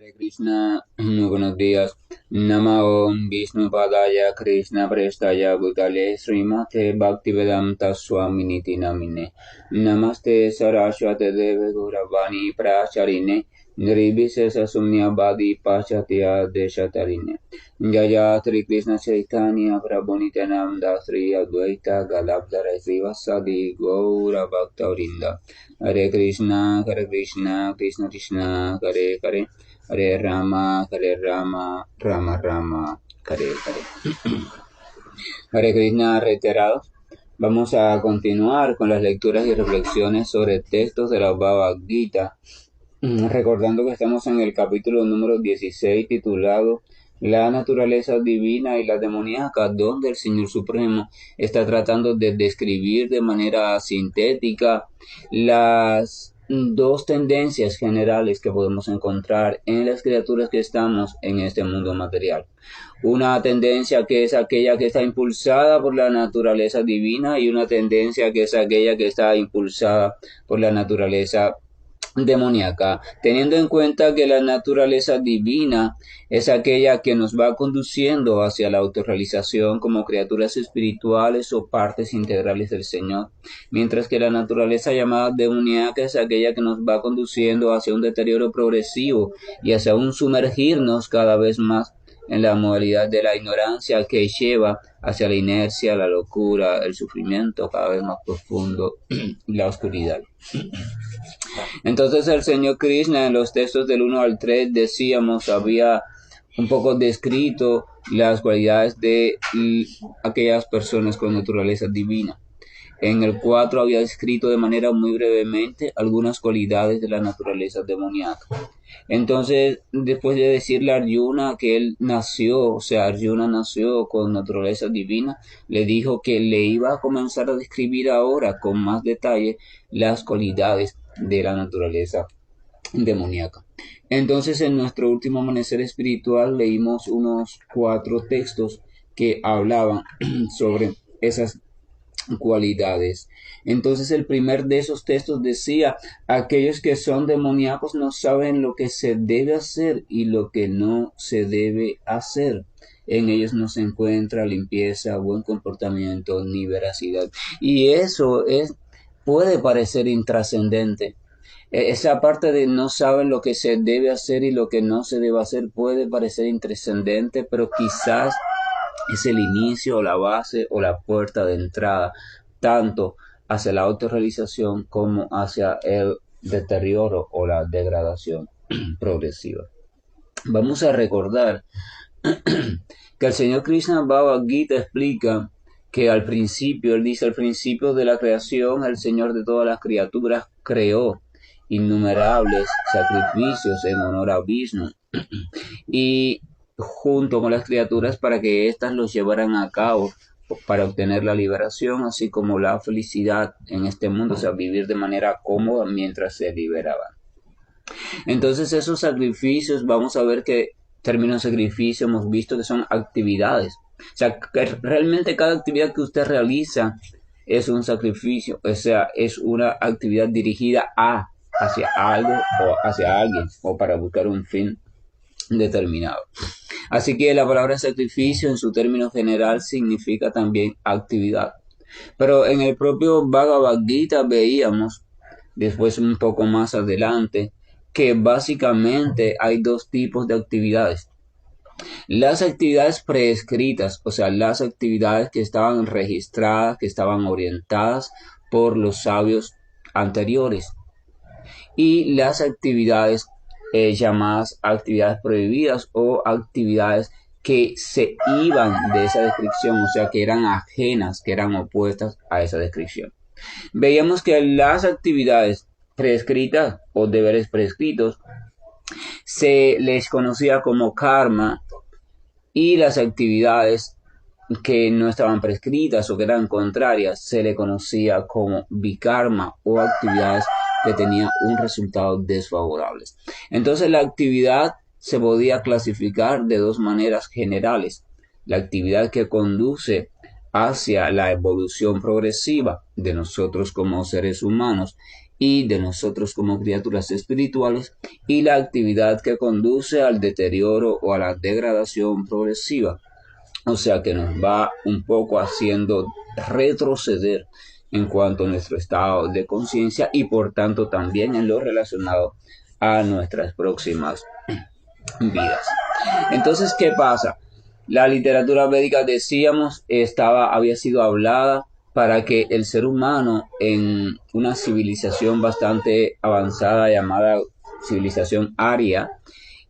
Hare Krishna, muy buenos días. Namo Vishnu Padaya Krishna Prestaya Bhutale Srimate Bhaktivedanta Swaminiti Namine. Namaste Saraswate Deve Gauravani Pracharine. Nirvishesha Sunyavadi Pachatya Deshatarine. Jaya Sri Krishna Chaitanya Prabhu Nityananda Sri Advaita Gadadhara Srivasadi Gaura Bhaktavrinda. Hare Krishna, Krishna Krishna, Hare Hare, Hare Rama, Rama Rama, Hare Hare. Hare Krishna reiterado. Vamos a continuar con las lecturas y reflexiones sobre textos de la Bhagavad Gita, recordando que estamos en el capítulo número 16 titulado La naturaleza divina y la demoníaca, donde el Señor Supremo está tratando de describir de manera sintética las dos tendencias generales que podemos encontrar en las criaturas que estamos en este mundo material. Una tendencia que es aquella que está impulsada por la naturaleza divina y una tendencia que es aquella que está impulsada por la naturaleza demoníaca, teniendo en cuenta que la naturaleza divina es aquella que nos va conduciendo hacia la autorrealización como criaturas espirituales o partes integrales del Señor, mientras que la naturaleza llamada demoníaca es aquella que nos va conduciendo hacia un deterioro progresivo y hacia un sumergirnos cada vez más en la modalidad de la ignorancia que lleva hacia la inercia, la locura, el sufrimiento cada vez más profundo y la oscuridad. Entonces el Señor Krishna en los textos del 1 al 3 decíamos había un poco descrito las cualidades de aquellas personas con naturaleza divina. En el 4 había descrito de manera muy brevemente algunas cualidades de la naturaleza demoníaca. Entonces, después de decirle a Arjuna que él nació, o sea, Arjuna nació con naturaleza divina, le dijo que le iba a comenzar a describir ahora con más detalle las cualidades de la naturaleza demoníaca. Entonces, en nuestro último amanecer espiritual leímos unos 4 textos que hablaban sobre esas cualidades. Entonces el primer de esos textos decía: aquellos que son demoníacos no saben lo que se debe hacer y lo que no se debe hacer. En ellos no se encuentra limpieza, buen comportamiento ni veracidad. Y eso puede parecer intrascendente. Esa parte de no saben lo que se debe hacer y lo que no se debe hacer puede parecer intrascendente, pero quizás es el inicio o la base o la puerta de entrada tanto hacia la autorrealización como hacia el deterioro o la degradación progresiva. Vamos a recordar que el Señor Krishna Bhagavad Gita explica que al principio, él dice, al principio de la creación, el Señor de todas las criaturas creó innumerables sacrificios en honor a Vishnu y junto con las criaturas para que éstas los llevaran a cabo para obtener la liberación, así como la felicidad en este mundo, o sea, vivir de manera cómoda mientras se liberaban. Entonces esos sacrificios, vamos a ver que término sacrificio hemos visto que son actividades, o sea, que realmente cada actividad que usted realiza es un sacrificio, o sea, es una actividad dirigida hacia algo o hacia alguien o para buscar un fin determinado. Así que la palabra sacrificio en su término general significa también actividad. Pero en el propio Bhagavad Gita veíamos, después un poco más adelante, que básicamente hay dos tipos de actividades. Las actividades prescritas, o sea, las actividades que estaban registradas, que estaban orientadas por los sabios anteriores. Y las actividades llamadas actividades prohibidas o actividades que se iban de esa descripción, o sea, que eran ajenas, que eran opuestas a esa descripción. Veíamos que las actividades prescritas o deberes prescritos se les conocía como karma y las actividades que no estaban prescritas o que eran contrarias se le conocía como vikarma o actividades que tenían un resultado desfavorable. Entonces la actividad se podía clasificar de dos maneras generales: la actividad que conduce hacia la evolución progresiva de nosotros como seres humanos y de nosotros como criaturas espirituales, y la actividad que conduce al deterioro o a la degradación progresiva. O sea que nos va un poco haciendo retroceder en cuanto a nuestro estado de conciencia y por tanto también en lo relacionado a nuestras próximas vidas. Entonces, ¿qué pasa? La literatura védica, decíamos, había sido hablada para que el ser humano en una civilización bastante avanzada llamada civilización aria,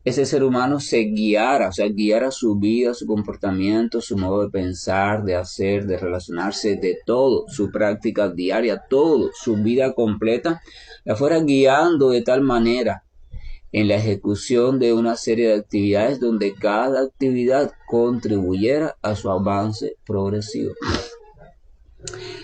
ese ser humano se guiara, o sea, guiara su vida, su comportamiento, su modo de pensar, de hacer, de relacionarse, de todo, su práctica diaria, todo, su vida completa, la fuera guiando de tal manera en la ejecución de una serie de actividades donde cada actividad contribuyera a su avance progresivo.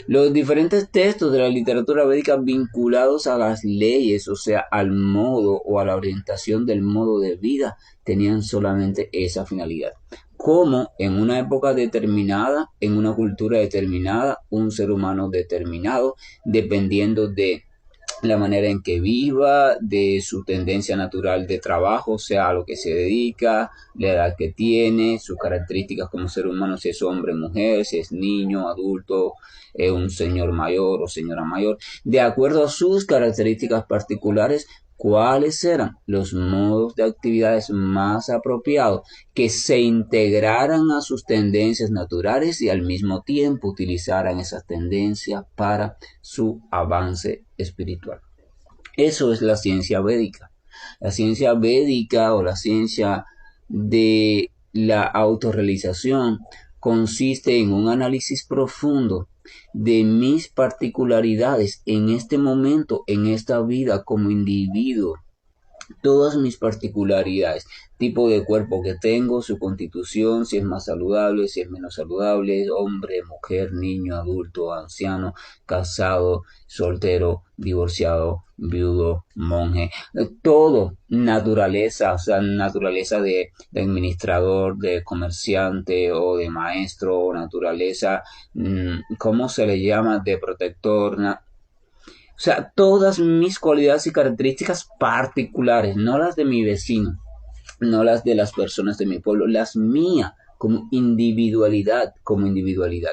Los diferentes textos de la literatura védica vinculados a las leyes, o sea, al modo o a la orientación del modo de vida, tenían solamente esa finalidad. Como en una época determinada, en una cultura determinada, un ser humano determinado, dependiendo de la manera en que viva, de su tendencia natural de trabajo, o sea, a lo que se dedica, la edad que tiene, sus características como ser humano, si es hombre, mujer, si es niño, adulto, un señor mayor o señora mayor, de acuerdo a sus características particulares, cuáles eran los modos de actividades más apropiados que se integraran a sus tendencias naturales y al mismo tiempo utilizaran esas tendencias para su avance espiritual. Eso es la ciencia védica. La ciencia védica o la ciencia de la autorrealización consiste en un análisis profundo de mis particularidades en este momento, en esta vida como individuo, todas mis particularidades, tipo de cuerpo que tengo, su constitución, si es más saludable, si es menos saludable, hombre, mujer, niño, adulto, anciano, casado, soltero, divorciado, viudo, monje, todo, naturaleza, o sea, naturaleza de administrador, de comerciante o de maestro, o naturaleza, ¿cómo se le llama? De protector, o sea, todas mis cualidades y características particulares, no las de mi vecino, no las de las personas de mi pueblo, las mías como individualidad, como individualidad.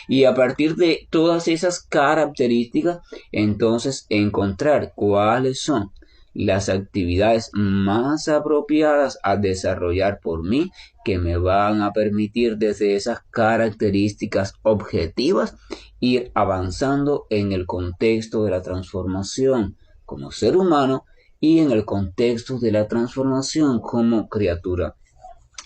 Y a partir de todas esas características, entonces encontrar cuáles son las actividades más apropiadas a desarrollar por mí que me van a permitir desde esas características objetivas ir avanzando en el contexto de la transformación como ser humano y en el contexto de la transformación como criatura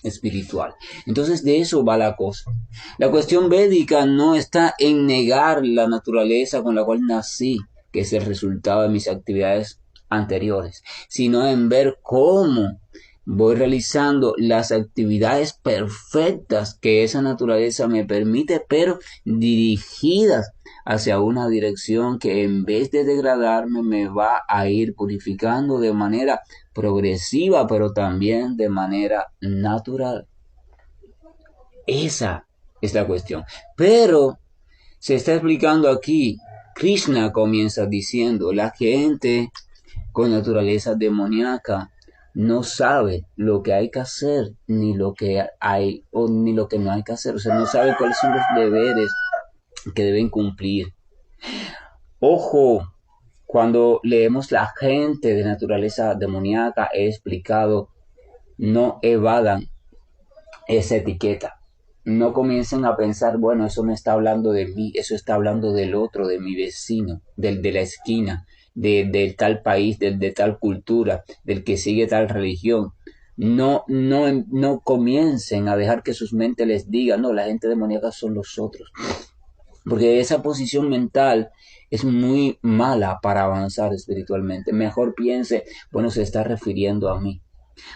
espiritual. Entonces de eso va la cosa. La cuestión védica no está en negar la naturaleza con la cual nací, que es el resultado de mis actividades anteriores, sino en ver cómo voy realizando las actividades perfectas que esa naturaleza me permite, pero dirigidas hacia una dirección que en vez de degradarme me va a ir purificando de manera progresiva, pero también de manera natural. Esa es la cuestión. Pero se está explicando aquí, Krishna comienza diciendo, la gente con naturaleza demoníaca no sabe lo que hay que hacer, ni lo que hay, o ni lo que no hay que hacer. O sea, no sabe cuáles son los deberes que deben cumplir. Ojo, cuando leemos la gente de naturaleza demoníaca, he explicado, no evadan esa etiqueta. No comiencen a pensar, bueno, eso no está hablando de mí, eso está hablando del otro, de mi vecino, del de la esquina, del tal país, del de tal cultura, del que sigue tal religión. No comiencen a dejar que sus mentes les digan, no, la gente demoníaca son los otros. Porque esa posición mental es muy mala para avanzar espiritualmente. Mejor piense, bueno, se está refiriendo a mí.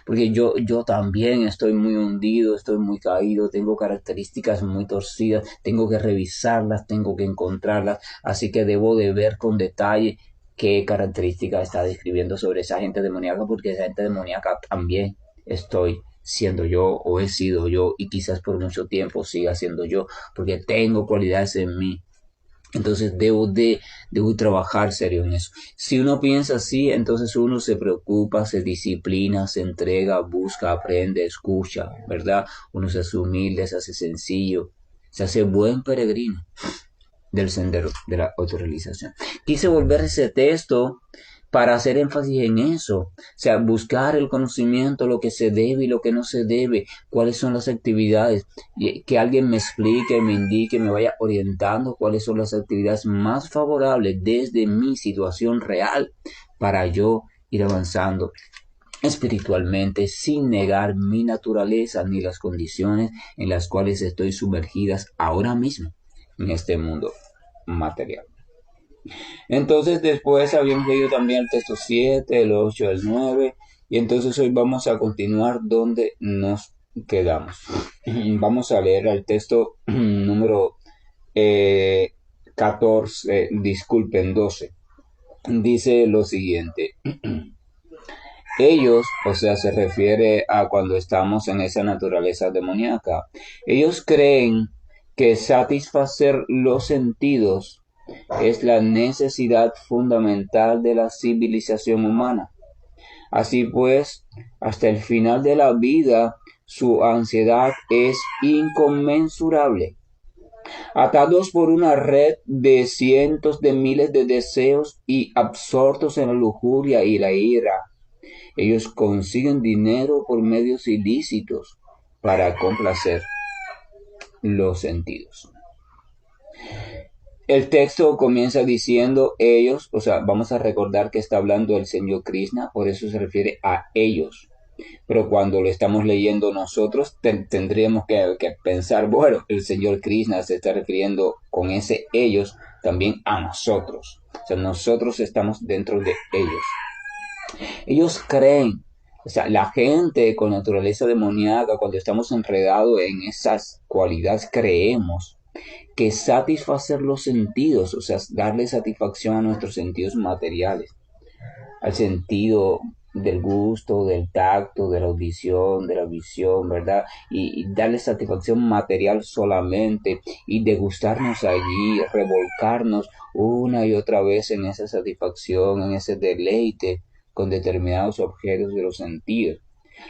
Porque yo también estoy muy hundido, estoy muy caído, tengo características muy torcidas, tengo que revisarlas, tengo que encontrarlas, así que debo de ver con detalle qué características está describiendo sobre esa gente demoníaca, porque esa gente demoníaca también estoy siendo yo o he sido yo y quizás por mucho tiempo siga siendo yo, porque tengo cualidades en mí Entonces debo trabajar serio en eso. Si uno piensa así, entonces uno se preocupa, se disciplina, se entrega, busca, aprende, escucha, ¿verdad? Uno se hace humilde, se hace sencillo, se hace buen peregrino del sendero de la autorrealización. Quise volver ese texto para hacer énfasis en eso, o sea, buscar el conocimiento, lo que se debe y lo que no se debe, cuáles son las actividades, que alguien me explique, me indique, me vaya orientando cuáles son las actividades más favorables desde mi situación real para yo ir avanzando espiritualmente sin negar mi naturaleza ni las condiciones en las cuales estoy sumergidas ahora mismo en este mundo material. Entonces después habíamos leído también el texto 7, el 8, el 9 y entonces hoy vamos a continuar donde nos quedamos. Vamos a leer el texto número 14, disculpen, 12. Dice lo siguiente. Ellos, o sea, se refiere a cuando estamos en esa naturaleza demoníaca. Ellos creen que satisfacer los sentidos es la necesidad fundamental de la civilización humana. Así pues, hasta el final de la vida, su ansiedad es inconmensurable. Atados por una red de cientos de miles de deseos y absortos en la lujuria y la ira, ellos consiguen dinero por medios ilícitos para complacer los sentidos. El texto comienza diciendo ellos, o sea, vamos a recordar que está hablando el Señor Krishna, por eso se refiere a ellos. Pero cuando lo estamos leyendo nosotros, tendríamos que pensar, bueno, el Señor Krishna se está refiriendo con ese ellos también a nosotros. O sea, nosotros estamos dentro de ellos. Ellos creen, o sea, la gente con naturaleza demoníaca, cuando estamos enredados en esas cualidades, creemos que satisfacer los sentidos, o sea, darle satisfacción a nuestros sentidos materiales, al sentido del gusto, del tacto, de la audición, de la visión, ¿verdad? Y darle satisfacción material solamente y degustarnos allí, revolcarnos una y otra vez en esa satisfacción, en ese deleite con determinados objetos de los sentidos.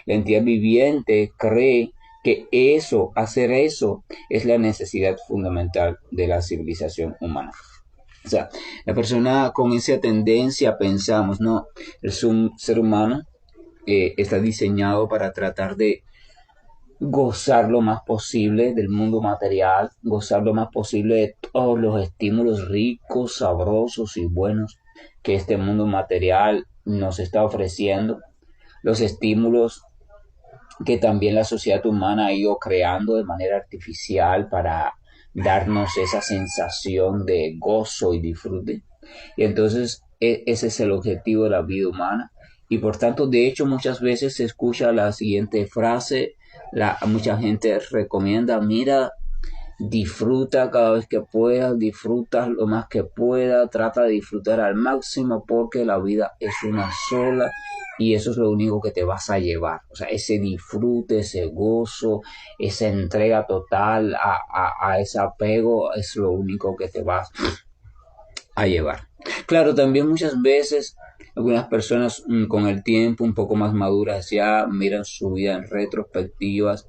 La entidad viviente cree que eso, hacer eso, es la necesidad fundamental de la civilización humana. O sea, la persona con esa tendencia pensamos, no, el ser humano está diseñado para tratar de gozar lo más posible del mundo material, gozar lo más posible de todos los estímulos ricos, sabrosos y buenos que este mundo material nos está ofreciendo, los estímulos que también la sociedad humana ha ido creando de manera artificial para darnos esa sensación de gozo y disfrute. Y entonces ese es el objetivo de la vida humana. Y por tanto, de hecho, muchas veces se escucha la siguiente frase, mucha gente recomienda, mira, disfruta cada vez que puedas, disfruta lo más que puedas, trata de disfrutar al máximo porque la vida es una sola y eso es lo único que te vas a llevar. O sea, ese disfrute, ese gozo, esa entrega total a ese apego es lo único que te vas a llevar. Claro, también muchas veces algunas personas con el tiempo un poco más maduras ya miran su vida en retrospectivas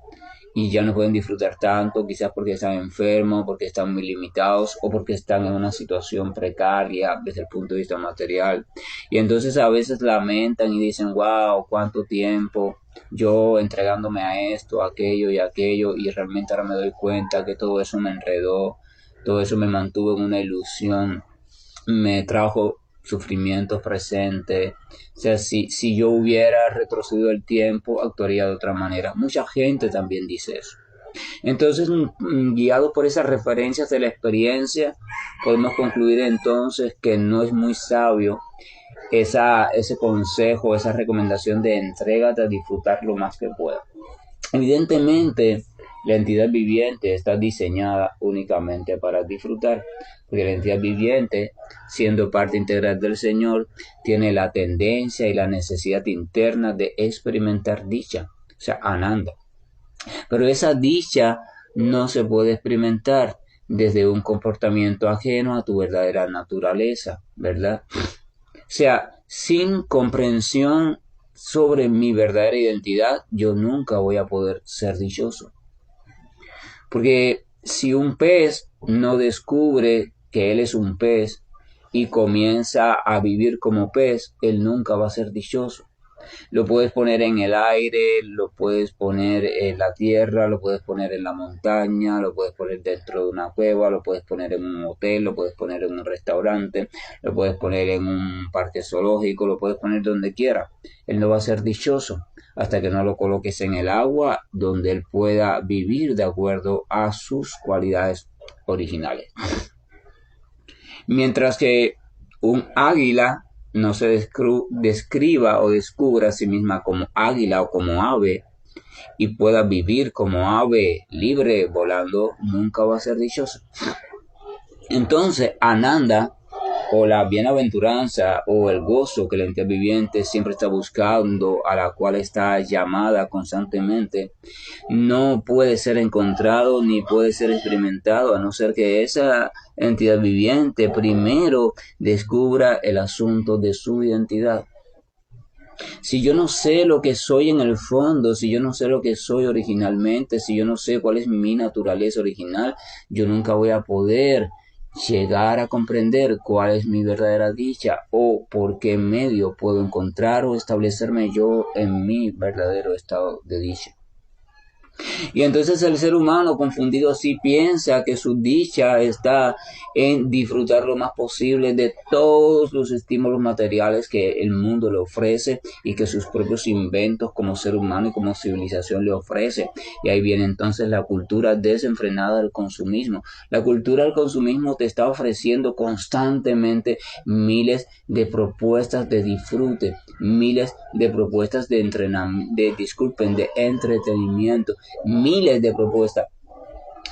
y ya no pueden disfrutar tanto, quizás porque están enfermos, porque están muy limitados o porque están en una situación precaria desde el punto de vista material. Y entonces a veces lamentan y dicen, wow, cuánto tiempo yo entregándome a esto, aquello y aquello, y realmente ahora me doy cuenta que todo eso me enredó, todo eso me mantuvo en una ilusión, me trajo sufrimientos presentes. O sea, si yo hubiera retrocedido el tiempo, actuaría de otra manera. Mucha gente también dice eso. Entonces, guiados por esas referencias de la experiencia, podemos concluir entonces que no es muy sabio ese consejo, esa recomendación de entrégate a disfrutar lo más que puedas. Evidentemente, la entidad viviente está diseñada únicamente para disfrutar, porque la entidad viviente, siendo parte integral del Señor, tiene la tendencia y la necesidad interna de experimentar dicha, o sea, ananda. Pero esa dicha no se puede experimentar desde un comportamiento ajeno a tu verdadera naturaleza, ¿verdad? O sea, sin comprensión sobre mi verdadera identidad, yo nunca voy a poder ser dichoso. Porque si un pez no descubre que él es un pez y comienza a vivir como pez, él nunca va a ser dichoso. Lo puedes poner en el aire, lo puedes poner en la tierra, lo puedes poner en la montaña, lo puedes poner dentro de una cueva, lo puedes poner en un hotel, lo puedes poner en un restaurante, lo puedes poner en un parque zoológico, lo puedes poner donde quiera. Él no va a ser dichoso hasta que no lo coloques en el agua donde él pueda vivir de acuerdo a sus cualidades originales. Mientras que un águila no se describa o descubra a sí misma como águila o como ave y pueda vivir como ave libre volando, nunca va a ser dichoso. Entonces, Ananda, o la bienaventuranza, o el gozo que la entidad viviente siempre está buscando, a la cual está llamada constantemente, no puede ser encontrado ni puede ser experimentado a no ser que esa entidad viviente primero descubra el asunto de su identidad. Si yo no sé lo que soy en el fondo, si yo no sé lo que soy originalmente, si yo no sé cuál es mi naturaleza original, yo nunca voy a poder llegar a comprender cuál es mi verdadera dicha o por qué medio puedo encontrar o establecerme yo en mi verdadero estado de dicha. Y entonces el ser humano confundido así piensa que su dicha está en disfrutar lo más posible de todos los estímulos materiales que el mundo le ofrece y que sus propios inventos como ser humano y como civilización le ofrece. Y ahí viene entonces la cultura desenfrenada del consumismo. La cultura del consumismo te está ofreciendo constantemente miles de propuestas de disfrute, miles de propuestas de entrenamiento, de entretenimiento, miles de propuestas.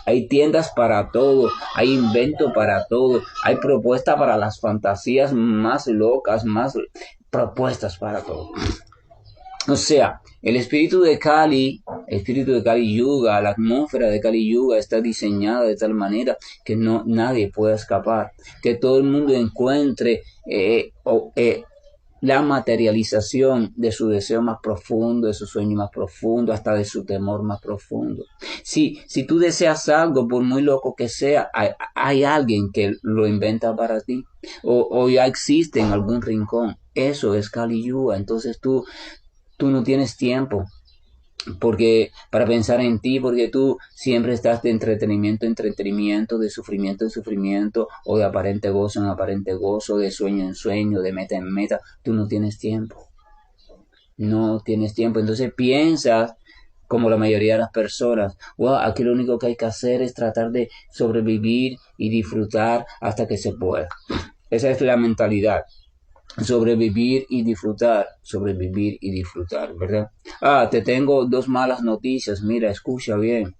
Hay tiendas para todo, hay invento para todo, hay propuestas para las fantasías más locas, más propuestas para todo. O sea, el espíritu de Kali Yuga, la atmósfera de Kali Yuga está diseñada de tal manera que nadie pueda escapar, que todo el mundo encuentre la materialización de su deseo más profundo, de su sueño más profundo, hasta de su temor más profundo. Si tú deseas algo, por muy loco que sea, hay alguien que lo inventa para ti, o ya existe en algún rincón. Eso es Kali Yuga. Entonces tú no tienes tiempo porque para pensar en ti, porque tú siempre estás de entretenimiento en entretenimiento, de sufrimiento en sufrimiento, o de aparente gozo en aparente gozo, de sueño en sueño, de meta en meta. Tú no tienes tiempo. No tienes tiempo. Entonces piensas como la mayoría de las personas, wow, aquí lo único que hay que hacer es tratar de sobrevivir y disfrutar hasta que se pueda. Esa es la mentalidad. Sobrevivir y disfrutar, ¿verdad? Te tengo dos malas noticias, mira, escucha bien.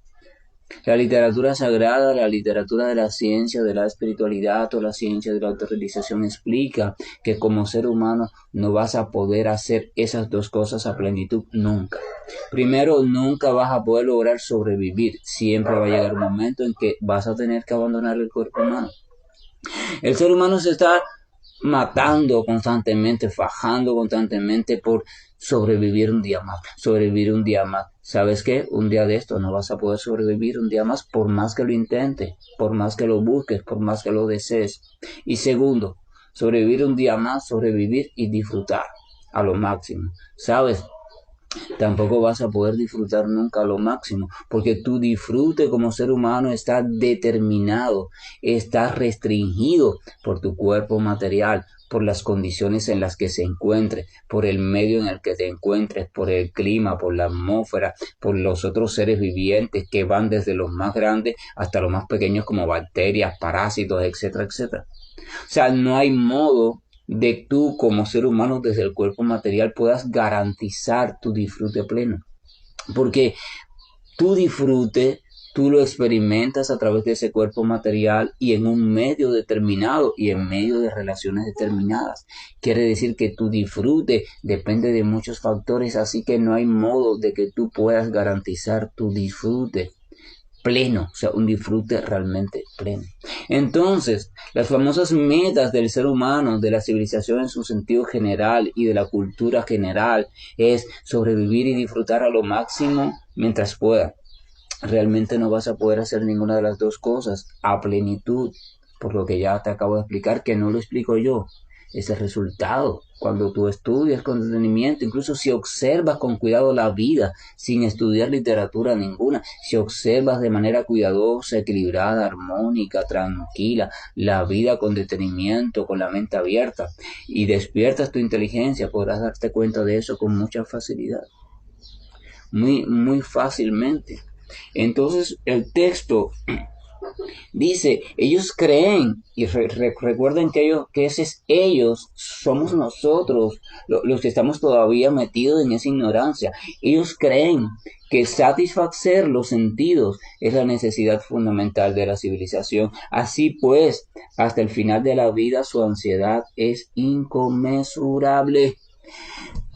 La literatura sagrada, la literatura de la ciencia, de la espiritualidad o la ciencia de la autorrealización explica que como ser humano no vas a poder hacer esas dos cosas a plenitud nunca. Primero, nunca vas a poder lograr sobrevivir. Siempre va a llegar un momento en que vas a tener que abandonar el cuerpo humano. El ser humano se está matando constantemente, fajando constantemente por sobrevivir un día más, sobrevivir un día más. ¿Sabes qué? Un día de esto no vas a poder sobrevivir un día más por más que lo intentes, por más que lo busques, por más que lo desees. Y segundo, sobrevivir un día más, sobrevivir y disfrutar a lo máximo. ¿Sabes? Tampoco vas a poder disfrutar nunca lo máximo, porque tu disfrute como ser humano está determinado, está restringido por tu cuerpo material, por las condiciones en las que se encuentre, por el medio en el que te encuentres, por el clima, por la atmósfera, por los otros seres vivientes que van desde los más grandes hasta los más pequeños como bacterias, parásitos, etcétera, etcétera. O sea, no hay modo de tú como ser humano desde el cuerpo material puedas garantizar tu disfrute pleno. Porque tu disfrute, tú lo experimentas a través de ese cuerpo material y en un medio determinado y en medio de relaciones determinadas. Quiere decir que tu disfrute depende de muchos factores, así que no hay modo de que tú puedas garantizar tu disfrute pleno, o sea, un disfrute realmente pleno. Entonces, las famosas metas del ser humano, de la civilización en su sentido general y de la cultura general, es sobrevivir y disfrutar a lo máximo mientras pueda. Realmente no vas a poder hacer ninguna de las dos cosas a plenitud, por lo que ya te acabo de explicar, que no lo explico yo. Es el resultado. Cuando tú estudias con detenimiento, incluso si observas con cuidado la vida, sin estudiar literatura ninguna, si observas de manera cuidadosa, equilibrada, armónica, tranquila, la vida con detenimiento, con la mente abierta, y despiertas tu inteligencia, podrás darte cuenta de eso con mucha facilidad, muy fácilmente. Entonces el texto dice, ellos creen, y recuerden que ese es ellos, somos nosotros, los que estamos todavía metidos en esa ignorancia. Ellos creen que satisfacer los sentidos es la necesidad fundamental de la civilización. Así pues, hasta el final de la vida su ansiedad es inconmensurable.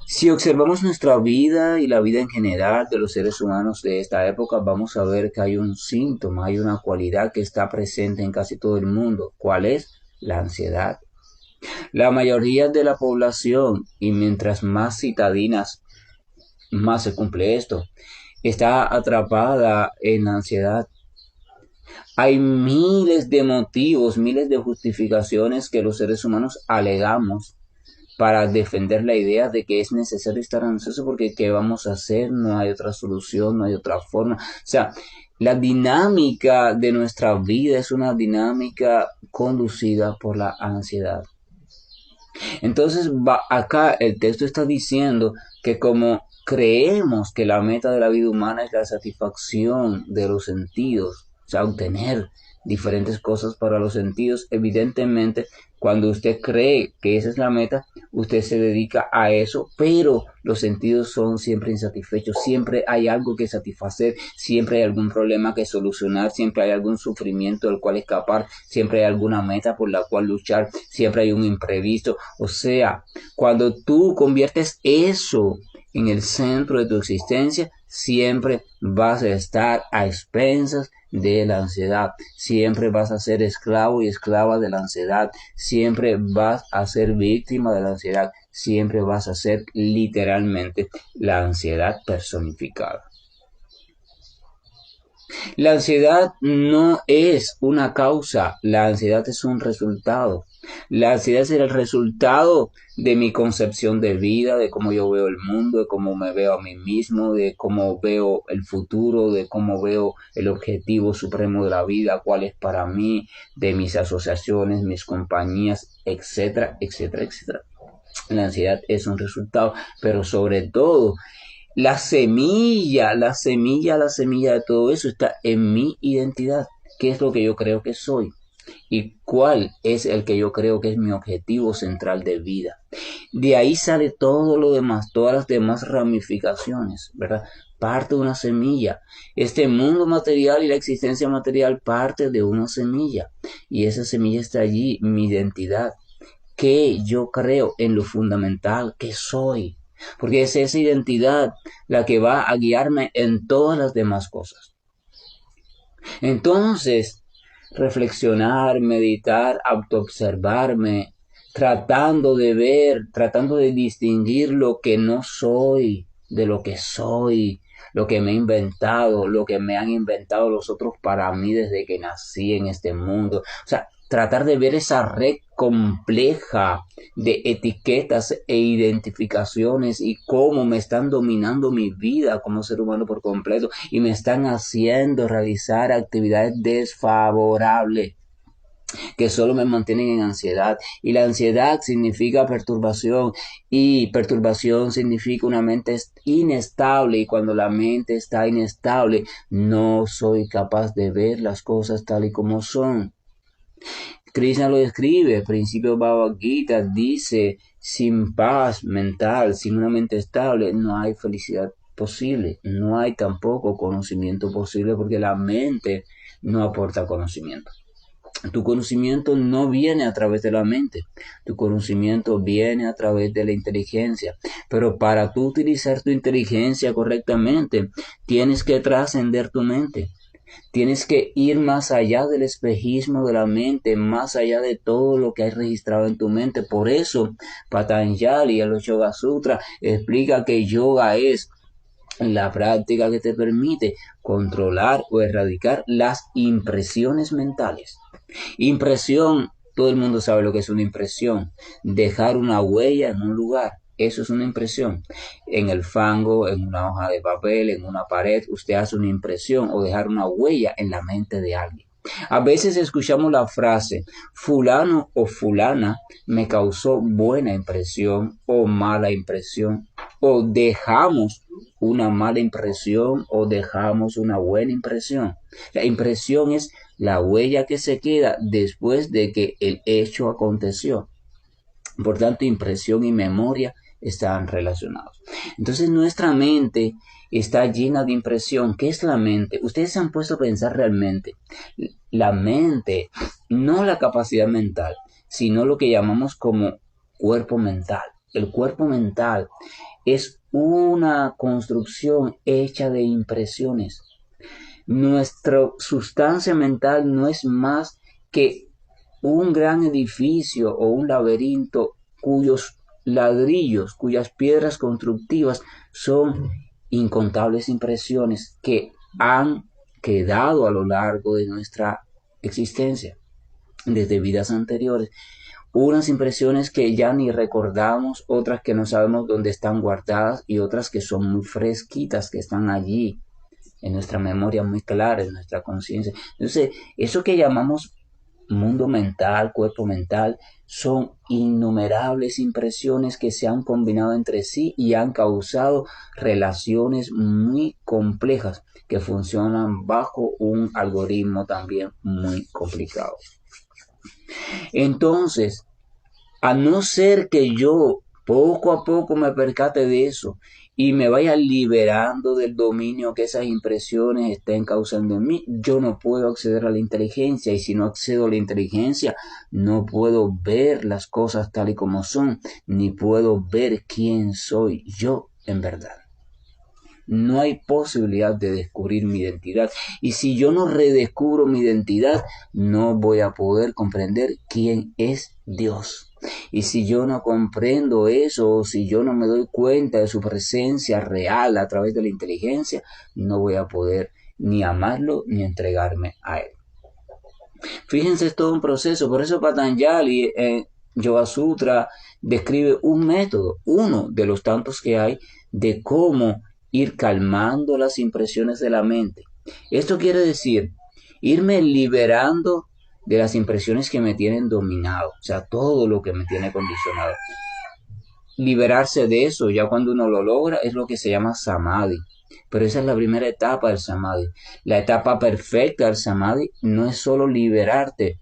Si observamos nuestra vida y la vida en general de los seres humanos de esta época, vamos a ver que hay un síntoma, hay una cualidad que está presente en casi todo el mundo. ¿Cuál es? La ansiedad. La mayoría de la población, y mientras más citadinas, más se cumple esto, está atrapada en la ansiedad. Hay miles de motivos, miles de justificaciones que los seres humanos alegamos para defender la idea de que es necesario estar ansioso porque ¿qué vamos a hacer? No hay otra solución, no hay otra forma. O sea, la dinámica de nuestra vida es una dinámica conducida por la ansiedad. Entonces, acá el texto está diciendo que como creemos que la meta de la vida humana es la satisfacción de los sentidos, o sea, obtener diferentes cosas para los sentidos, evidentemente, cuando usted cree que esa es la meta, usted se dedica a eso, pero los sentidos son siempre insatisfechos, siempre hay algo que satisfacer, siempre hay algún problema que solucionar, siempre hay algún sufrimiento del cual escapar, siempre hay alguna meta por la cual luchar, siempre hay un imprevisto. O sea, cuando tú conviertes eso en el centro de tu existencia, siempre vas a estar a expensas de la ansiedad, siempre vas a ser esclavo y esclava de la ansiedad, siempre vas a ser víctima de la ansiedad, siempre vas a ser literalmente la ansiedad personificada. La ansiedad no es una causa, la ansiedad es un resultado. La ansiedad es el resultado de mi concepción de vida, de cómo yo veo el mundo, de cómo me veo a mí mismo, de cómo veo el futuro, de cómo veo el objetivo supremo de la vida, cuál es para mí, de mis asociaciones, mis compañías, etcétera, etcétera, etcétera. La ansiedad es un resultado, pero sobre todo la semilla de todo eso está en mi identidad. ¿Qué es lo que yo creo que soy? ¿Y cuál es el que yo creo que es mi objetivo central de vida? De ahí sale todo lo demás, todas las demás ramificaciones, ¿verdad? Parte de una semilla. Este mundo material y la existencia material parte de una semilla. Y esa semilla está allí, mi identidad. ¿Qué yo creo en lo fundamental que soy? Porque es esa identidad la que va a guiarme en todas las demás cosas. Entonces, reflexionar, meditar, autoobservarme, tratando de ver, tratando de distinguir lo que no soy de lo que soy, lo que me he inventado, lo que me han inventado los otros para mí desde que nací en este mundo. O sea, tratar de ver esa red compleja de etiquetas e identificaciones y cómo me están dominando mi vida como ser humano por completo y me están haciendo realizar actividades desfavorables que solo me mantienen en ansiedad. Y la ansiedad significa perturbación y perturbación significa una mente inestable y cuando la mente está inestable no soy capaz de ver las cosas tal y como son. Krishna lo describe, principio Bhagavad Gita dice, sin paz mental, sin una mente estable, no hay felicidad posible, no hay tampoco conocimiento posible porque la mente no aporta conocimiento. Tu conocimiento no viene a través de la mente, tu conocimiento viene a través de la inteligencia, pero para tú utilizar tu inteligencia correctamente, tienes que trascender tu mente. Tienes que ir más allá del espejismo de la mente, más allá de todo lo que hay registrado en tu mente. Por eso, Patanjali en los Yoga Sutra explica que yoga es la práctica que te permite controlar o erradicar las impresiones mentales. Impresión, todo el mundo sabe lo que es una impresión. Dejar una huella en un lugar, eso es una impresión. En el fango, en una hoja de papel, en una pared, usted hace una impresión o dejar una huella en la mente de alguien. A veces escuchamos la frase, fulano o fulana me causó buena impresión o mala impresión, o dejamos una mala impresión o dejamos una buena impresión. La impresión es la huella que se queda después de que el hecho aconteció. Por tanto, impresión y memoria están relacionados. Entonces, nuestra mente está llena de impresión. ¿Qué es la mente? Ustedes se han puesto a pensar realmente. La mente, no la capacidad mental, sino lo que llamamos como cuerpo mental. El cuerpo mental es una construcción hecha de impresiones. Nuestra sustancia mental no es más que un gran edificio o un laberinto cuyos ladrillos, cuyas piedras constructivas son incontables impresiones que han quedado a lo largo de nuestra existencia, desde vidas anteriores. Unas impresiones que ya ni recordamos, otras que no sabemos dónde están guardadas y otras que son muy fresquitas, que están allí en nuestra memoria muy clara, en nuestra conciencia. Entonces, eso que llamamos mundo mental, cuerpo mental, son innumerables impresiones que se han combinado entre sí y han causado relaciones muy complejas que funcionan bajo un algoritmo también muy complicado. Entonces, a no ser que yo poco a poco me percate de eso y me vaya liberando del dominio que esas impresiones estén causando en mí, yo no puedo acceder a la inteligencia, y si no accedo a la inteligencia, no puedo ver las cosas tal y como son, ni puedo ver quién soy yo en verdad. No hay posibilidad de descubrir mi identidad. Y si yo no redescubro mi identidad, no voy a poder comprender quién es Dios. Y si yo no comprendo eso, o si yo no me doy cuenta de su presencia real a través de la inteligencia, no voy a poder ni amarlo ni entregarme a él. Fíjense, es todo un proceso. Por eso Patanjali Yoga Sutra describe un método, uno de los tantos que hay, de cómo ir calmando las impresiones de la mente. Esto quiere decir irme liberando de las impresiones que me tienen dominado, o sea, todo lo que me tiene condicionado. Liberarse de eso, ya cuando uno lo logra, es lo que se llama samadhi. Pero esa es la primera etapa del samadhi. La etapa perfecta del samadhi no es solo liberarte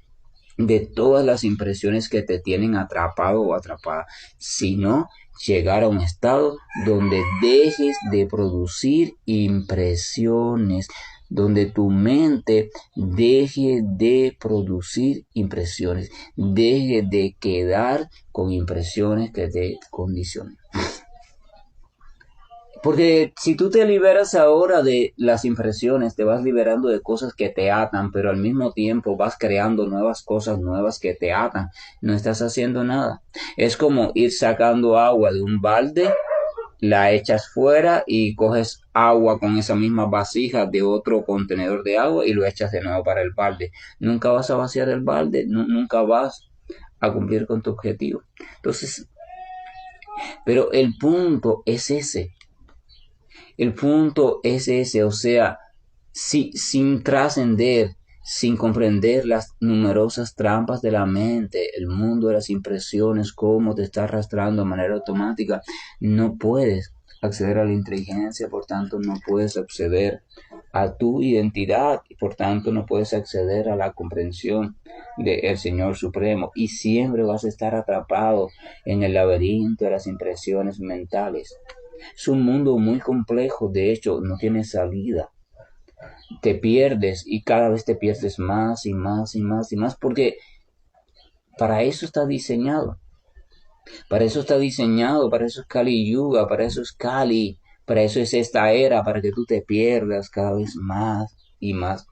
de todas las impresiones que te tienen atrapado o atrapada, sino llegar a un estado donde dejes de producir impresiones, donde tu mente deje de producir impresiones, deje de quedar con impresiones que te condicionen. Porque si tú te liberas ahora de las impresiones, te vas liberando de cosas que te atan, pero al mismo tiempo vas creando nuevas cosas nuevas que te atan. No estás haciendo nada. Es como ir sacando agua de un balde, la echas fuera y coges agua con esa misma vasija de otro contenedor de agua y lo echas de nuevo para el balde. Nunca vas a vaciar el balde, nunca vas a cumplir con tu objetivo. Entonces, pero el punto es ese. El punto es ese, o sea, sin trascender, sin comprender las numerosas trampas de la mente, el mundo de las impresiones, cómo te está arrastrando de manera automática, no puedes acceder a la inteligencia, por tanto no puedes acceder a tu identidad y por tanto no puedes acceder a la comprensión del Señor Supremo y siempre vas a estar atrapado en el laberinto de las impresiones mentales. Es un mundo muy complejo, de hecho, no tiene salida. Te pierdes y cada vez te pierdes más y más y más y más porque para eso está diseñado. Para eso está diseñado, para eso es Kali Yuga, para eso es Kali, para eso es esta era, para que tú te pierdas cada vez más y más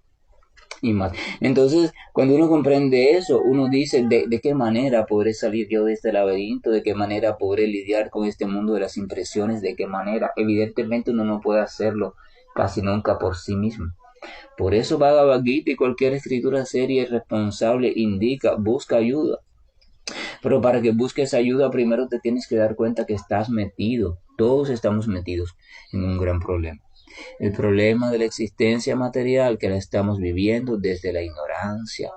y más. Entonces, cuando uno comprende eso, uno dice, ¿de qué manera podré salir yo de este laberinto? ¿De qué manera podré lidiar con este mundo de las impresiones? ¿De qué manera? Evidentemente uno no puede hacerlo casi nunca por sí mismo. Por eso Bhagavad Gita y cualquier escritura seria y responsable indica, busca ayuda. Pero para que busques ayuda, primero te tienes que dar cuenta que estás metido. Todos estamos metidos en un gran problema. El problema de la existencia material que la estamos viviendo desde la ignorancia.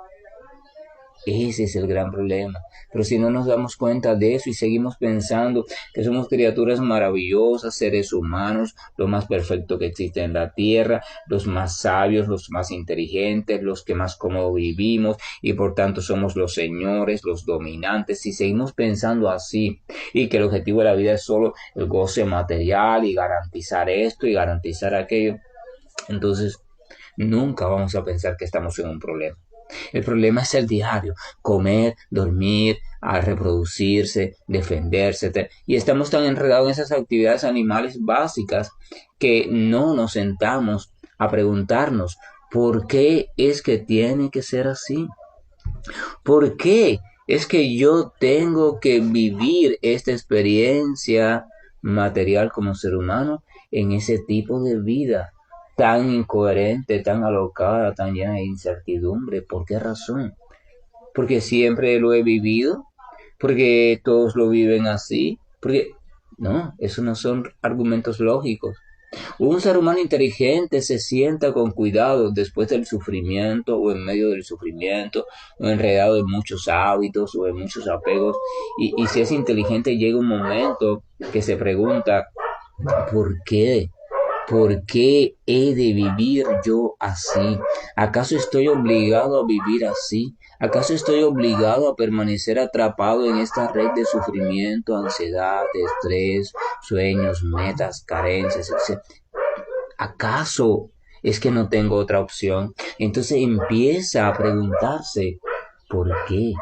Ese es el gran problema. Pero si no nos damos cuenta de eso y seguimos pensando que somos criaturas maravillosas, seres humanos, lo más perfecto que existe en la tierra, los más sabios, los más inteligentes, los que más cómodo vivimos y por tanto somos los señores, los dominantes, si seguimos pensando así y que el objetivo de la vida es solo el goce material y garantizar esto y garantizar aquello, entonces nunca vamos a pensar que estamos en un problema. El problema es el diario, comer, dormir, a reproducirse, defenderse. Y estamos tan enredados en esas actividades animales básicas que no nos sentamos a preguntarnos ¿por qué es que tiene que ser así? ¿Por qué es que yo tengo que vivir esta experiencia material como ser humano en ese tipo de vida tan incoherente, tan alocada, tan llena de incertidumbre? ¿Por qué razón? Porque siempre lo he vivido, porque todos lo viven así, porque no, esos no son argumentos lógicos. Un ser humano inteligente se sienta con cuidado después del sufrimiento o en medio del sufrimiento o enredado en muchos hábitos o en muchos apegos y si es inteligente llega un momento que se pregunta ¿por qué? ¿Por qué he de vivir yo así? ¿Acaso estoy obligado a vivir así? ¿Acaso estoy obligado a permanecer atrapado en esta red de sufrimiento, ansiedad, estrés, sueños, metas, carencias, etc.? ¿Acaso es que no tengo otra opción? Entonces empieza a preguntarse, ¿por qué?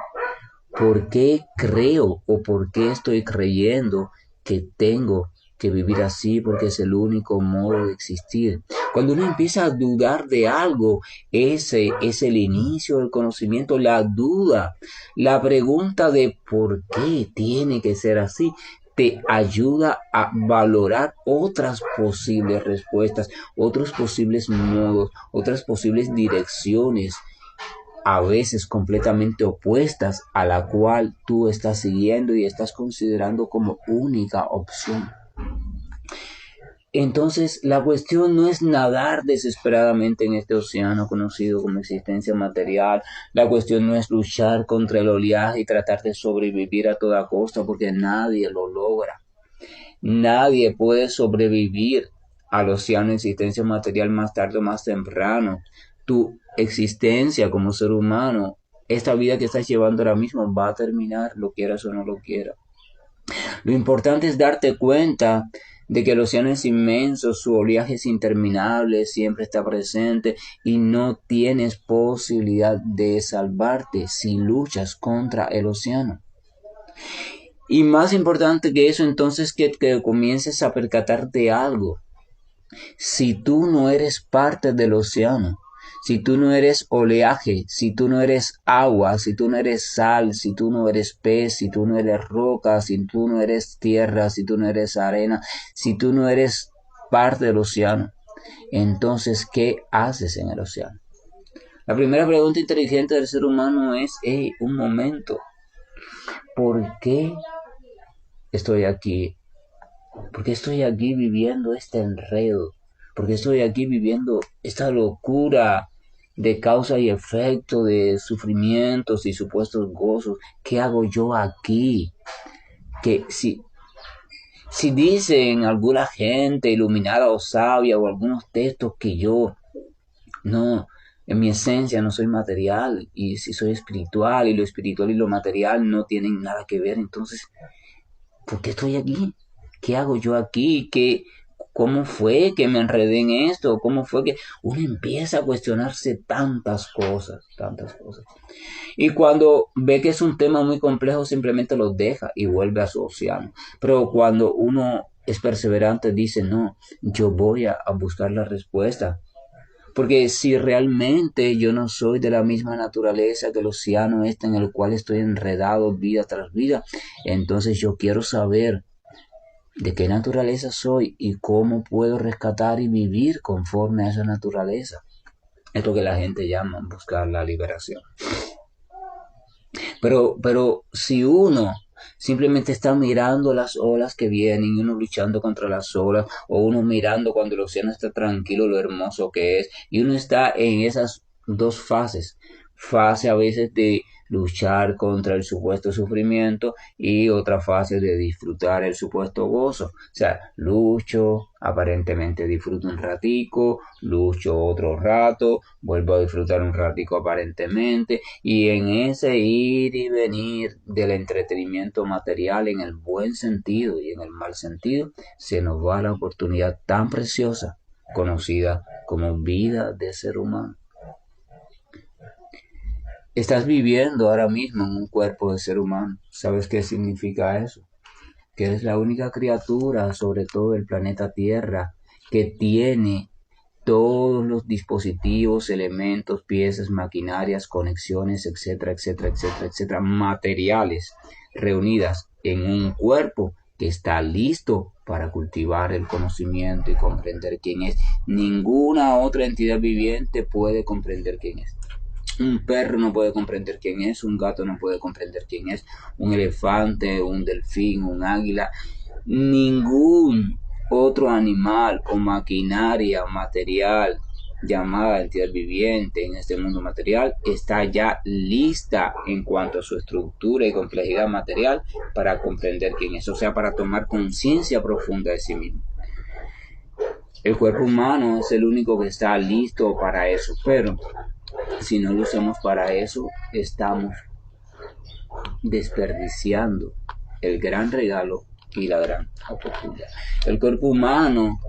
¿Por qué creo o por qué estoy creyendo que tengo que vivir así porque es el único modo de existir? Cuando uno empieza a dudar de algo, ese es el inicio del conocimiento, la duda, la pregunta de por qué tiene que ser así te ayuda a valorar otras posibles respuestas, otros posibles modos, otras posibles direcciones, a veces completamente opuestas a la cual tú estás siguiendo y estás considerando como única opción. Entonces, la cuestión no es nadar desesperadamente en este océano conocido como existencia material. La cuestión no es luchar contra el oleaje y tratar de sobrevivir a toda costa, porque nadie lo logra. Nadie puede sobrevivir al océano de existencia material más tarde o más temprano. Tu existencia como ser humano, esta vida que estás llevando ahora mismo va a terminar, lo quieras o no lo quieras. Lo importante es darte cuenta de que el océano es inmenso, su oleaje es interminable, siempre está presente y no tienes posibilidad de salvarte si luchas contra el océano. Y más importante que eso, entonces, que comiences a percatarte de algo. Si tú no eres parte del océano, si tú no eres oleaje, si tú no eres agua, si tú no eres sal, si tú no eres pez, si tú no eres roca, si tú no eres tierra, si tú no eres arena, si tú no eres parte del océano, entonces, ¿qué haces en el océano? La primera pregunta inteligente del ser humano es, un momento, ¿por qué estoy aquí? ¿Por qué estoy aquí viviendo este enredo? ¿Por qué estoy aquí viviendo esta locura de causa y efecto, de sufrimientos y supuestos gozos? ¿Qué hago yo aquí? Que si dicen alguna gente iluminada o sabia o algunos textos que yo no, en mi esencia no soy material y si soy espiritual y lo espiritual y lo material no tienen nada que ver, entonces ¿por qué estoy aquí? ¿Qué hago yo aquí? ¿Cómo fue que me enredé en esto? ¿Cómo fue que uno empieza a cuestionarse tantas cosas, tantas cosas? Y cuando ve que es un tema muy complejo, simplemente lo deja y vuelve a su océano. Pero cuando uno es perseverante, dice, no, yo voy a buscar la respuesta. Porque si realmente yo no soy de la misma naturaleza que el océano este en el cual estoy enredado vida tras vida, entonces yo quiero saber de qué naturaleza soy y cómo puedo rescatar y vivir conforme a esa naturaleza. Es lo que la gente llama buscar la liberación. Pero si uno simplemente está mirando las olas que vienen y uno luchando contra las olas, o uno mirando cuando el océano está tranquilo, lo hermoso que es, y uno está en esas dos fases, fase a veces de luchar contra el supuesto sufrimiento y otra fase de disfrutar el supuesto gozo. O sea, lucho, aparentemente disfruto un ratico, lucho otro rato, vuelvo a disfrutar un ratico aparentemente, y en ese ir y venir del entretenimiento material en el buen sentido y en el mal sentido, se nos va la oportunidad tan preciosa conocida como vida de ser humano. Estás viviendo ahora mismo en un cuerpo de ser humano. ¿Sabes qué significa eso? Que eres la única criatura sobre todo el planeta Tierra que tiene todos los dispositivos, elementos, piezas, maquinarias, conexiones, etcétera, etcétera, etcétera, etcétera, materiales reunidas en un cuerpo que está listo para cultivar el conocimiento y comprender quién es. Ninguna otra entidad viviente puede comprender quién es. Un perro no puede comprender quién es, un gato no puede comprender quién es, un elefante, un delfín, un águila, ningún otro animal o maquinaria material llamada entidad viviente en este mundo material está ya lista en cuanto a su estructura y complejidad material para comprender quién es, o sea, para tomar conciencia profunda de sí mismo. El cuerpo humano es el único que está listo para eso, pero si no lo usamos para eso, estamos desperdiciando el gran regalo y la gran oportunidad. El cuerpo humano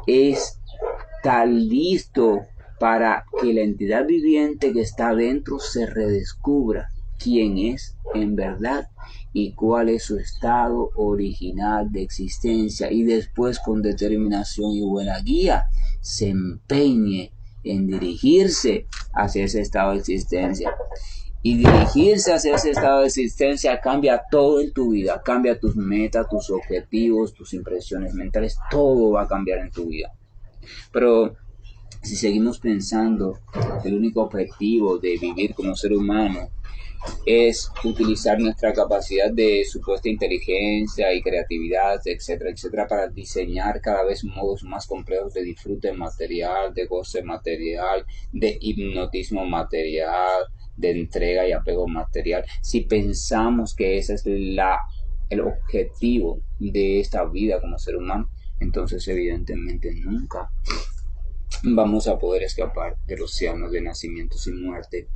está listo para que la entidad viviente que está dentro se redescubra quién es en verdad y cuál es su estado original de existencia, y después con determinación y buena guía se empeñe en dirigirse hacia ese estado de existencia. Y dirigirse hacia ese estado de existencia cambia todo en tu vida, cambia tus metas, tus objetivos, tus impresiones mentales, todo va a cambiar en tu vida. Pero si seguimos pensando que el único objetivo de vivir como ser humano es utilizar nuestra capacidad de supuesta inteligencia y creatividad, etcétera, etcétera, para diseñar cada vez modos más complejos de disfrute material, de goce material, de hipnotismo material, de entrega y apego material. Si pensamos que ese es el objetivo de esta vida como ser humano, entonces evidentemente nunca vamos a poder escapar del océano de nacimientos y muerte.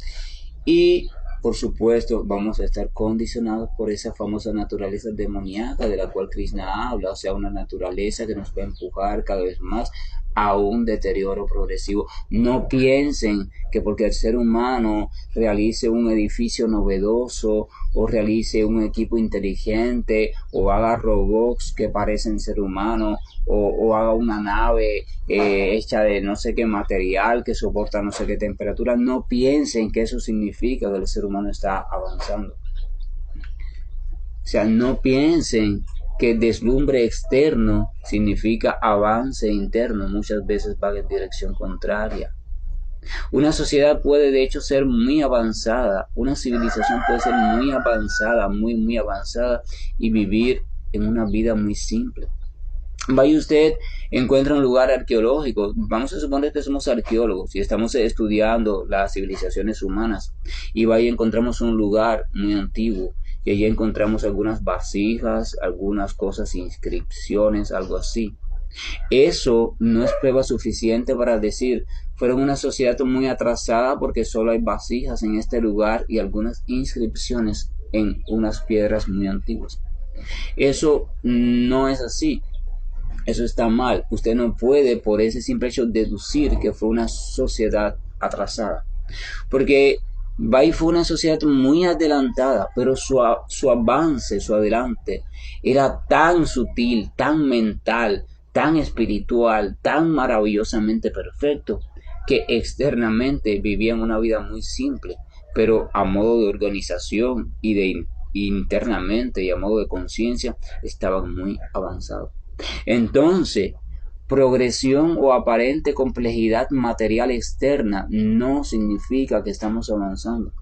Y por supuesto vamos a estar condicionados por esa famosa naturaleza demoníaca de la cual Krishna habla, o sea, una naturaleza que nos va a empujar cada vez más a un deterioro progresivo. No piensen que porque el ser humano realice un edificio novedoso o realice un equipo inteligente o haga robots que parecen ser humanos o haga una nave hecha de no sé qué material que soporta no sé qué temperatura, no piensen que eso significa que el ser humano está avanzando. O sea, no piensen que deslumbre externo significa avance interno. Muchas veces va en dirección contraria. Una sociedad puede de hecho ser muy avanzada, una civilización puede ser muy avanzada, muy avanzada, y vivir en una vida muy simple. Vaya usted, encuentra un lugar arqueológico, vamos a suponer que somos arqueólogos y estamos estudiando las civilizaciones humanas, y vaya encontramos un lugar muy antiguo y allí encontramos algunas vasijas, algunas cosas, inscripciones, algo así. Eso no es prueba suficiente para decir fueron una sociedad muy atrasada porque solo hay vasijas en este lugar y algunas inscripciones en unas piedras muy antiguas. Eso no es así. Eso está mal. Usted no puede por ese simple hecho deducir que fue una sociedad atrasada. Porque Bai fue una sociedad muy adelantada, pero su avance, su adelante, era tan sutil, tan mental, tan espiritual, tan maravillosamente perfecto, que externamente vivían una vida muy simple, pero a modo de organización y de internamente y a modo de conciencia estaban muy avanzados. Entonces, progresión o aparente complejidad material externa no significa que estamos avanzando.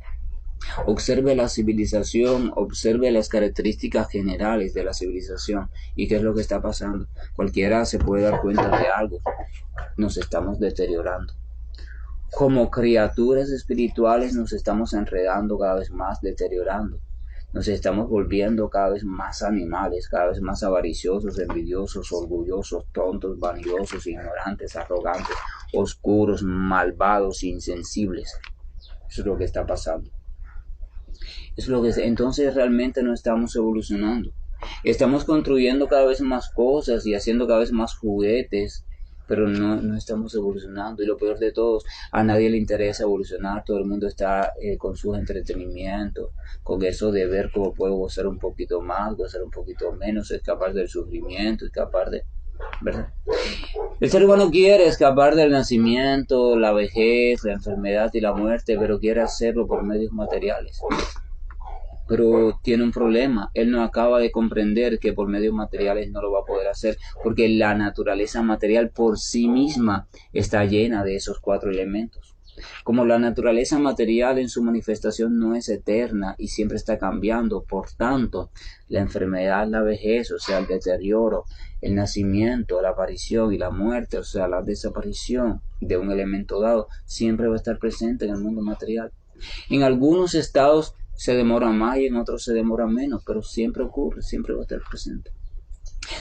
Observe la civilización, observe las características generales de la civilización y qué es lo que está pasando. Cualquiera se puede dar cuenta de algo. Nos estamos deteriorando. Como criaturas espirituales nos estamos enredando cada vez más, deteriorando. Nos estamos volviendo cada vez más animales, cada vez más avariciosos, envidiosos, orgullosos, tontos, vanidosos, ignorantes, arrogantes, oscuros, malvados, insensibles. Eso es lo que está pasando. Entonces realmente no estamos evolucionando. Estamos construyendo cada vez más cosas y haciendo cada vez más juguetes, pero no estamos evolucionando. Y lo peor de todo, a nadie le interesa evolucionar. Todo el mundo está con sus entretenimientos, con eso de ver cómo puedo gozar un poquito más, gozar un poquito menos, escapar del sufrimiento, escapar de... ¿verdad? El ser humano quiere escapar del nacimiento, la vejez, la enfermedad y la muerte, pero quiere hacerlo por medios materiales. Pero tiene un problema, él no acaba de comprender que por medios materiales no lo va a poder hacer, porque la naturaleza material por sí misma está llena de esos 4 elementos. Como la naturaleza material en su manifestación no es eterna y siempre está cambiando, por tanto, la enfermedad, la vejez, o sea, el deterioro, el nacimiento, la aparición y la muerte, o sea, la desaparición de un elemento dado, siempre va a estar presente en el mundo material. En algunos estados se demora más y en otros se demora menos, pero siempre ocurre, siempre va a estar presente.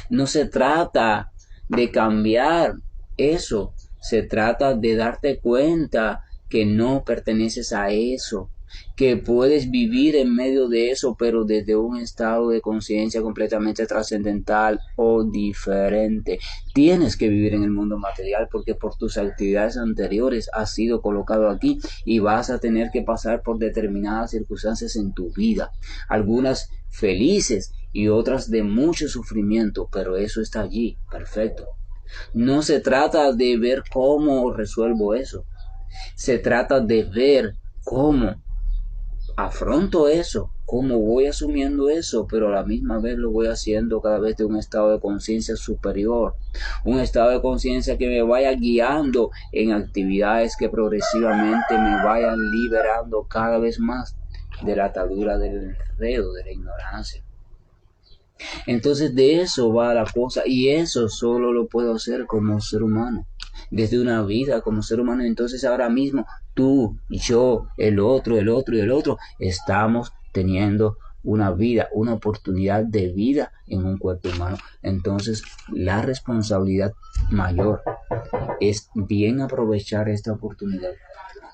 No se trata de cambiar eso, se trata de darte cuenta que no perteneces a eso, que puedes vivir en medio de eso, pero desde un estado de conciencia completamente trascendental o diferente. Tienes que vivir en el mundo material porque por tus actividades anteriores has sido colocado aquí y vas a tener que pasar por determinadas circunstancias en tu vida, algunas felices y otras de mucho sufrimiento, pero eso está allí, perfecto. No se trata de ver cómo resuelvo eso, se trata de ver cómo afronto eso, cómo voy asumiendo eso, pero a la misma vez lo voy haciendo cada vez de un estado de conciencia superior, un estado de conciencia que me vaya guiando en actividades que progresivamente me vayan liberando cada vez más de la atadura del enredo, de la ignorancia. Entonces de eso va la cosa y eso solo lo puedo hacer como ser humano, desde una vida como ser humano. Entonces ahora mismo tú, yo, el otro y el otro estamos teniendo una vida, una oportunidad de vida en un cuerpo humano. Entonces la responsabilidad mayor es bien aprovechar esta oportunidad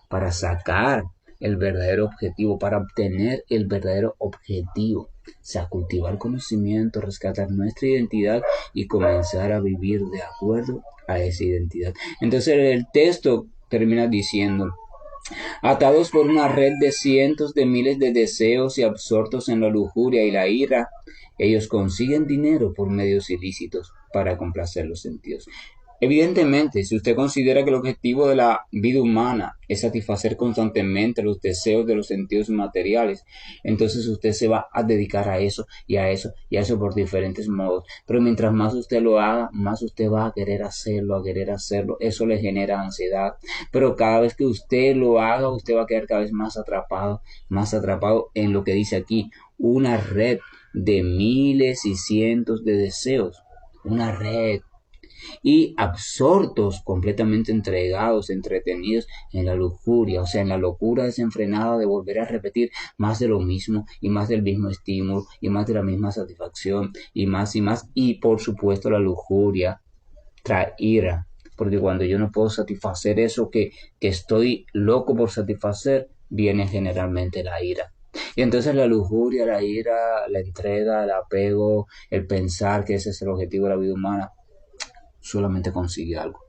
para sacar el verdadero objetivo, para obtener el verdadero objetivo. O sea, cultivar conocimiento, rescatar nuestra identidad y comenzar a vivir de acuerdo a esa identidad. Entonces el texto termina diciendo: atados por una red de cientos de miles de deseos y absortos en la lujuria y la ira, ellos consiguen dinero por medios ilícitos para complacer los sentidos. Evidentemente, si usted considera que el objetivo de la vida humana es satisfacer constantemente los deseos de los sentidos materiales, entonces usted se va a dedicar a eso y a eso y a eso por diferentes modos. Pero mientras más usted lo haga, más usted va a querer hacerlo, a querer hacerlo. Eso le genera ansiedad. Pero cada vez que usted lo haga, usted va a quedar cada vez más atrapado en lo que dice aquí, una red de miles y cientos de deseos. Una red. Y absortos, completamente entregados, entretenidos en la lujuria, o sea, en la locura desenfrenada de volver a repetir más de lo mismo y más del mismo estímulo y más de la misma satisfacción y más, y por supuesto la lujuria trae ira, porque cuando yo no puedo satisfacer eso que estoy loco por satisfacer, viene generalmente la ira. Y entonces la lujuria, la ira, la entrega, el apego, el pensar que ese es el objetivo de la vida humana, solamente consigue algo: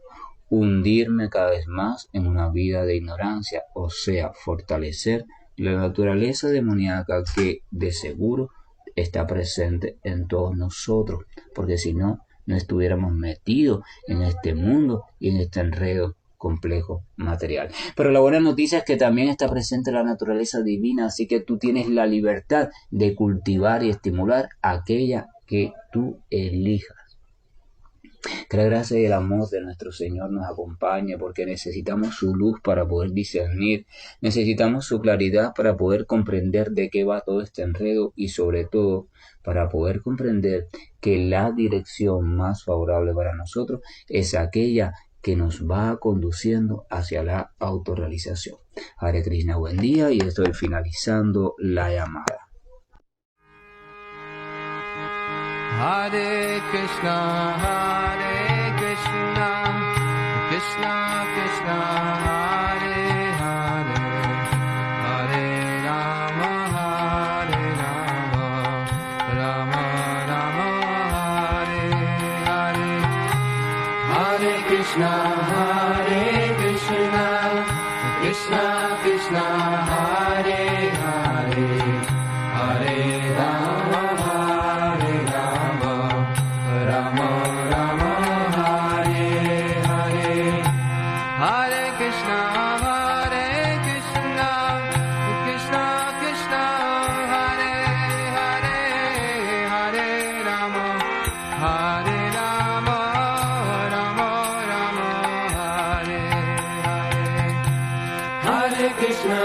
hundirme cada vez más en una vida de ignorancia, o sea, fortalecer la naturaleza demoníaca que de seguro está presente en todos nosotros, porque si no, no estuviéramos metidos en este mundo y en este enredo complejo material. Pero la buena noticia es que también está presente la naturaleza divina, así que tú tienes la libertad de cultivar y estimular aquella que tú elijas. Que la gracia y el amor de nuestro Señor nos acompañe, porque necesitamos su luz para poder discernir, necesitamos su claridad para poder comprender de qué va todo este enredo y sobre todo para poder comprender que la dirección más favorable para nosotros es aquella que nos va conduciendo hacia la autorrealización. Hare Krishna, buen día, y estoy finalizando la llamada. Hare Krishna, Krishna Krishna, Hare Hare, Hare Rama, Rama Rama, Hare Hare. Hare Krishna, Krishna Krishna, Hare Hare, Hare Rama, Rama Rama, Hare Hare. Hare Krishna, Krishna Krishna, Hare Hare, Hare Rama, Rama Rama, Hare Hare. Hare Krishna,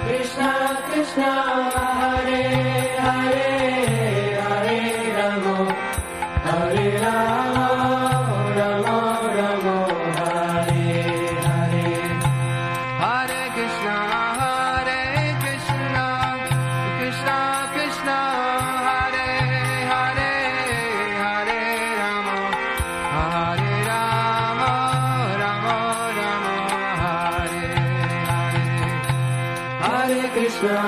Krishna Krishna, Hare Hare, Hare Rama, Rama Rama, Hare Hare. Hare Krishna, Krishna Krishna, Hare Hare, Hare Rama, Rama Rama, Hare Hare. Hare Krishna,